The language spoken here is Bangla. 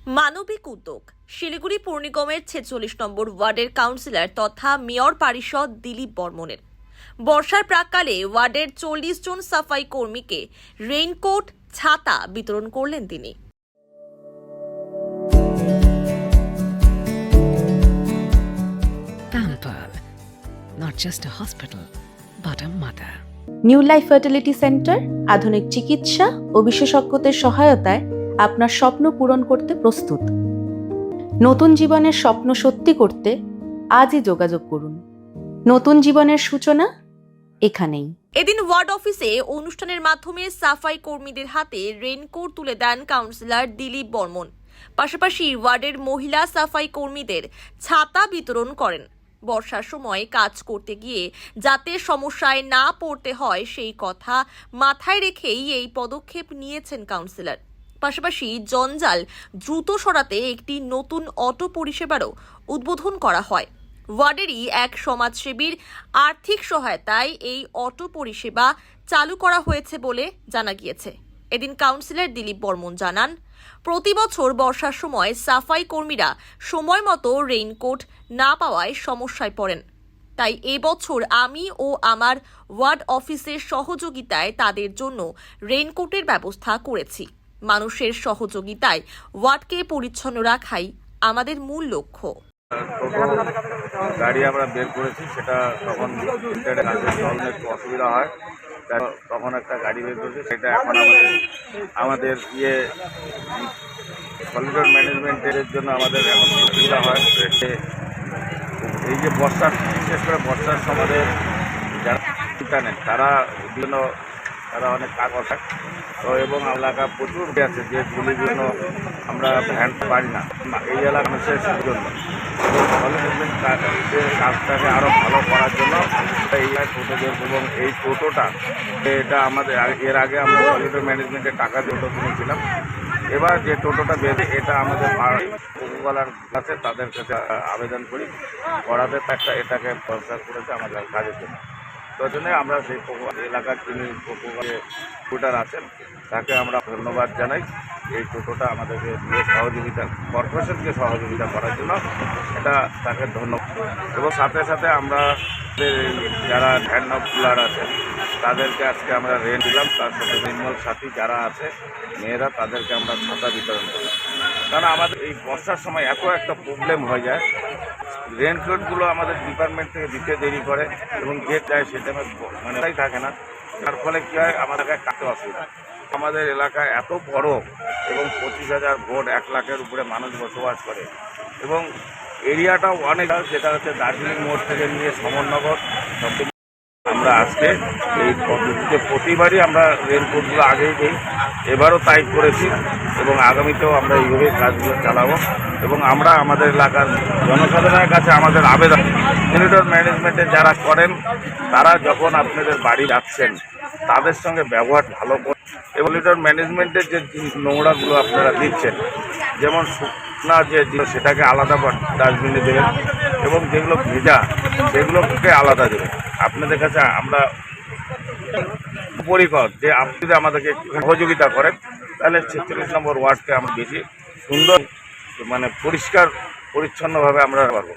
মানবিক উদ্যোগ শিলিগুড়ি পৌর নিগমের ৪৬ নম্বর ওয়ার্ডের কাউন্সিলর তথা মেয়র পারিষদ দিলীপ বর্মনের বর্ষার প্রাক্কালে ওয়ার্ডের ৪০ জন সাফাই কর্মীকে রেইনকোট ছাতা বিতরণ করলেন তিনি। Pampered, not just a hospital, but a mother. New life fertility centre আধুনিক চিকিৎসা ও বিশেষজ্ঞদের সহায়তায় আপনার স্বপ্ন পূরণ করতে প্রস্তুত। নতুন জীবনের স্বপ্ন সত্যি করতে আজই যোগাযোগ করুন। নতুন জীবনের সূচনা এখানেই। এদিন ওয়ার্ড অফিসে অনুষ্ঠানের মাধ্যমে সাফাই কর্মীদের হাতে রেইনকোট তুলে দেন কাউন্সিলর দিলীপ বর্মন। পাশাপাশি ওয়ার্ডের মহিলা সাফাই কর্মীদের ছাতা বিতরণ করেন। বর্ষার সময় কাজ করতে গিয়ে যাতে সমস্যায় না পড়তে হয় সেই কথা মাথায় রেখেই এই পদক্ষেপ নিয়েছেন কাউন্সিলর। পাশাপাশি জঞ্জাল দ্রুত সরাতে একটি নতুন অটো পরিষেবারও উদ্বোধন করা হয়। ওয়ার্ডেরই এক সমাজসেবীর আর্থিক সহায়তায় এই অটো পরিষেবা চালু করা হয়েছে বলে জানা গিয়েছে। এদিন কাউন্সিলর দিলীপ বর্মন জানান, প্রতি বছর বর্ষার সময় সাফাই কর্মীরা সময় মতো রেইনকোট না পাওয়ায় সমস্যায় পড়েন। তাই এবছর আমি ও আমার ওয়ার্ড অফিসের সহযোগিতায় তাদের জন্য রেইনকোটের ব্যবস্থা করেছি। মানুষের সহযোগিতায় ওয়ার্ডকে পরিচ্ছন্ন রাখাই আমাদের মূল লক্ষ্য। গাড়ি আমরা বের করেছি, সেটা তখন কাজের জল একটু অসুবিধা হয়, তখন একটা গাড়ি বের করেছি। সেটা এখন আমাদের সলিডার ম্যানেজমেন্টের জন্য আমাদের এখন অসুবিধা হয়। এই যে বর্ষার, বিশেষ করে বর্ষার সময় যারা চিন্তা নেন তারা অনেক কাগজ তো, এবং এলাকা প্রচুর আছে যেগুলির জন্য আমরা ভ্যান পাই না। এই এলাকা মানুষের জন্য কাজটাকে আরও ভালো করার জন্য এই টোটোদের, এবং এই টোটোটা এটা আমাদের এর আগে আমরা সলিডার ম্যানেজমেন্টের টাকা টোটো কিনেছিলাম। এবার যে টোটোটা বেঁধে এটা আমাদের পশুপালার কাছে তাদের কাছে আবেদন করাতে এটাকে দরকার করেছে আমাদের কাজের জন্য। তো জন্য আমরা সেই এলাকার যিনি টোটার আছেন তাকে আমরা ধন্যবাদ জানাই। এই টোটোটা আমাদেরকে সহযোগিতা, কর্পোরেশনকে সহযোগিতা করার জন্য এটা তাকে ধন্যবাদ। এবং সাথে সাথে আমরা যারা ভ্যান পুলার আছেন তাদেরকে আজকে আমরা রেন্ট দিলাম। তার সাথে নির্মল সাথী যারা আছে মেয়েরা তাদেরকে আমরা ছাতা বিতরণ করি। কারণ আমাদের এই বর্ষার সময় এত একটা প্রবলেম হয়ে যায়, রেনকোটগুলো আমাদের ডিপার্টমেন্ট থেকে দিতে দেরি করে এবং যে চায় সেটা মানে থাকে না। তার ফলে কী হয়, আমাদের কাটতে অসুবিধা। আমাদের এলাকায় এত বড় এবং 25,000 ভোট, 1 লাখের উপরে মানুষ বসবাস করে এবং এরিয়াটাও অনেক, যেটা হচ্ছে দার্জিলিং মোড় থেকে নিয়ে সমরনগর। আমরা আজকে এই পদ্ধতিতে প্রতিবারই আমরা রেনকোটগুলো আগেই দিই, এবারও তাই করেছি এবং আগামীতেও আমরা এইভাবেই কাজগুলো চালাবো। এবং আমরা আমাদের এলাকার জনসাধারণের কাছে আমাদের আবেদন, সলিডার ম্যানেজমেন্টে যারা করেন তারা যখন আপনাদের বাড়ি যাচ্ছেন তাদের সঙ্গে ব্যবহার ভালো করে, এবং সলিডার ম্যানেজমেন্টের যে নোংরাগুলো আপনারা দিচ্ছেন, যেমন শুকনা যে সেটাকে আলাদা ডাস্টবিনে দেবেন এবং যেগুলো ভেজা সেগুলোকে আলাদা দেবেন। আপনাদের কাছে আমরা পরিকর যে আপনি যদি আমাদেরকে সহযোগিতা করেন তাহলে 46 নম্বর ওয়ার্ডকে আমরা বেশি সুন্দর, মানে পরিষ্কার পরিচ্ছন্নভাবে আমরা পারবো।